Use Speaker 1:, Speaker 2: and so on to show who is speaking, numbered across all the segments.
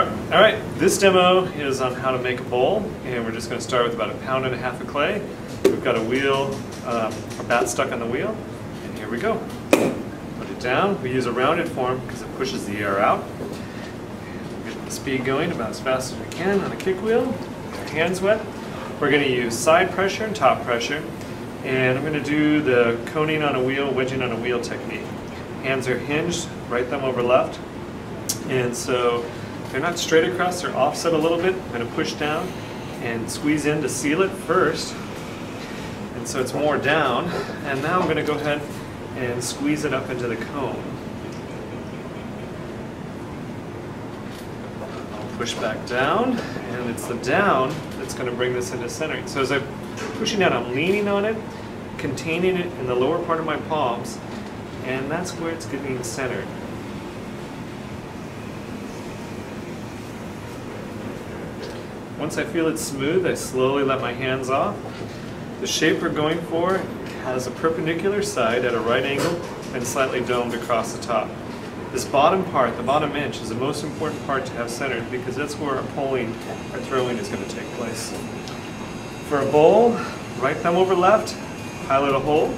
Speaker 1: Alright, this demo is on how to make a bowl, and we're just going to start with about 1.5 pounds of clay. We've got a wheel, a bat stuck on the wheel, and here we go. Put it down. We use a rounded form because it pushes the air out. We'll get the speed going about as fast as we can on a kick wheel. Our hands wet. We're going to use side pressure and top pressure, and I'm going to do the coning on a wheel, wedging on a wheel technique. Hands are hinged, right thumb over left, and so they're not straight across, they're offset a little bit. I'm going to push down and squeeze in to seal it first, and so it's more down, and now I'm going to go ahead and squeeze it up into the cone. I'll push back down, and it's the down that's going to bring this into centering. So as I'm pushing down, I'm leaning on it, containing it in the lower part of my palms, and that's where it's getting centered. Once I feel it smooth, I slowly let my hands off. The shape we're going for has a perpendicular side at a right angle and slightly domed across the top. This bottom part, the bottom inch, is the most important part to have centered because that's where our pulling, our throwing is going to take place. For a bowl, right thumb over left, pilot a hole,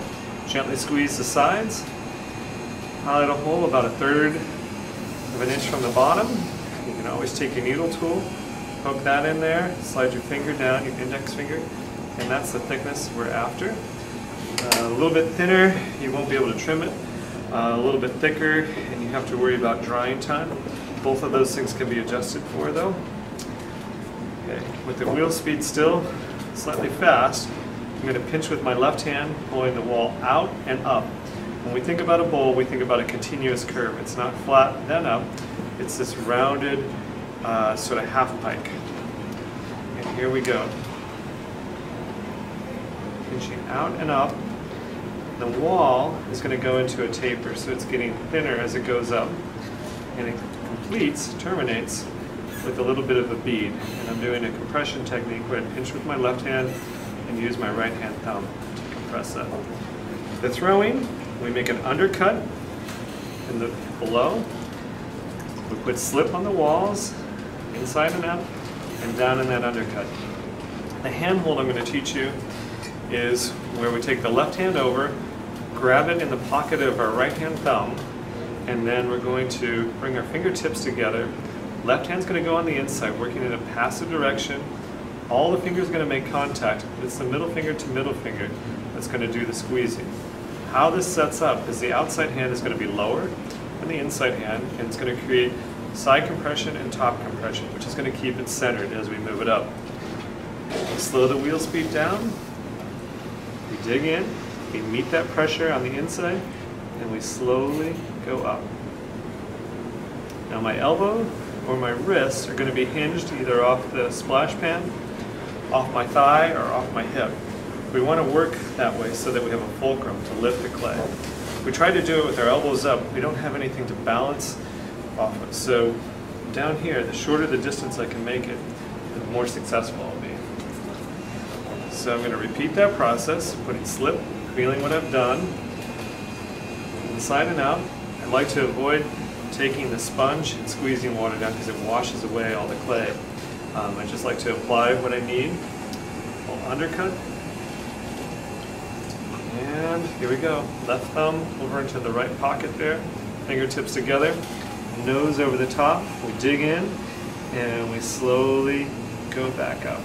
Speaker 1: gently squeeze the sides, pilot a hole about 1/3 of an inch from the bottom. You can always take your needle tool, poke that in there, slide your finger down, your index finger, and that's the thickness we're after. A little bit thinner, you won't be able to trim it. A little bit thicker, and you have to worry about drying time. Both of those things can be adjusted for though. Okay, with the wheel speed still slightly fast, I'm going to pinch with my left hand, pulling the wall out and up. When we think about a bowl, we think about a continuous curve. It's not flat, then up. It's this rounded sort of half pike. And here we go. Pinching out and up. The wall is going to go into a taper, so it's getting thinner as it goes up. And it completes, terminates, with a little bit of a bead. And I'm doing a compression technique where I pinch with my left hand and use my right hand thumb to compress that. The throwing, we make an undercut in the below. We put slip on the walls, inside and out, and down in that undercut. The hand hold I'm going to teach you is where we take the left hand over, grab it in the pocket of our right hand thumb, and then we're going to bring our fingertips together. Left hand's going to go on the inside, working in a passive direction. All the fingers are going to make contact, but it's the middle finger to middle finger that's going to do the squeezing. How this sets up is the outside hand is going to be lower than the inside hand, and it's going to create side compression and top compression, which is going to keep it centered as we move it up. We slow the wheel speed down, we dig in, we meet that pressure on the inside, and we slowly go up. Now my elbow or my wrists are going to be hinged either off the splash pan, off my thigh, or off my hip. We want to work that way so that we have a fulcrum to lift the clay. If we try to do it with our elbows up, we don't have anything to balance off of. So down here, the shorter the distance I can make it, the more successful I'll be. So I'm going to repeat that process, putting slip, feeling what I've done, inside and out. I like to avoid taking the sponge and squeezing water down because it washes away all the clay. I just like to apply what I need. I'll undercut. And here we go. Left thumb over into the right pocket there. Fingertips together. Nose over the top. We dig in and we slowly go back up.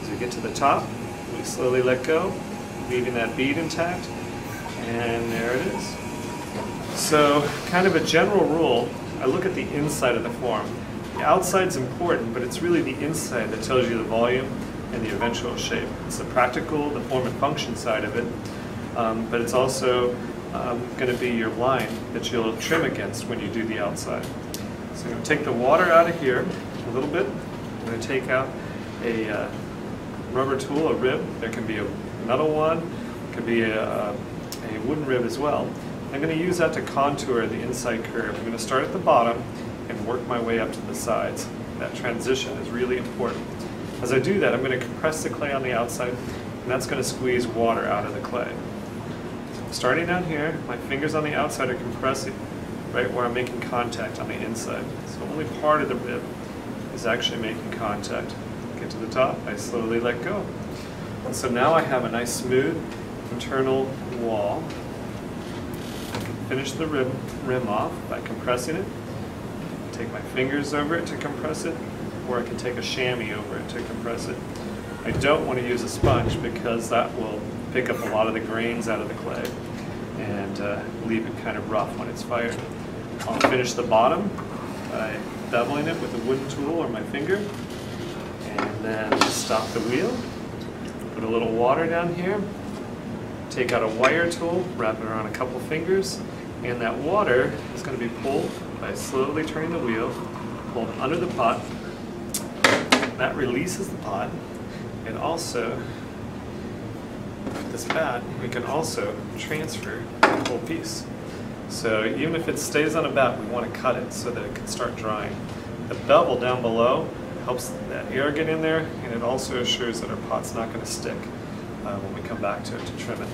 Speaker 1: As we get to the top, we slowly let go, leaving that bead intact. And there it is. So, kind of a general rule, I look at the inside of the form. The outside's important, but it's really the inside that tells you the volume and the eventual shape. It's the practical, the form and function side of it, but it's also going to be your line that you'll trim against when you do the outside. So I'm going to take the water out of here a little bit. I'm going to take out a rubber tool, a rib. There can be a metal one, it could be a wooden rib as well. I'm going to use that to contour the inside curve. I'm going to start at the bottom and work my way up to the sides. That transition is really important. As I do that, I'm going to compress the clay on the outside, and that's going to squeeze water out of the clay. Starting down here, my fingers on the outside are compressing right where I'm making contact on the inside. So only part of the rib is actually making contact. Get to the top, I slowly let go. And so now I have a nice smooth internal wall. I can finish the rim off by compressing it. Take my fingers over it to compress it, or I can take a chamois over it to compress it. I don't want to use a sponge because that will pick up a lot of the grains out of the clay and leave it kind of rough when it's fired. I'll finish the bottom by beveling it with a wooden tool or my finger, and then stop the wheel, put a little water down here, take out a wire tool, wrap it around a couple fingers, and that water is going to be pulled by slowly turning the wheel, pulled under the pot. That releases the pot, and also with this bat we can also transfer the whole piece. So even if it stays on a bat, we want to cut it so that it can start drying. The bevel down below helps that air get in there, and it also assures that our pot's not going to stick when we come back to it to trim it.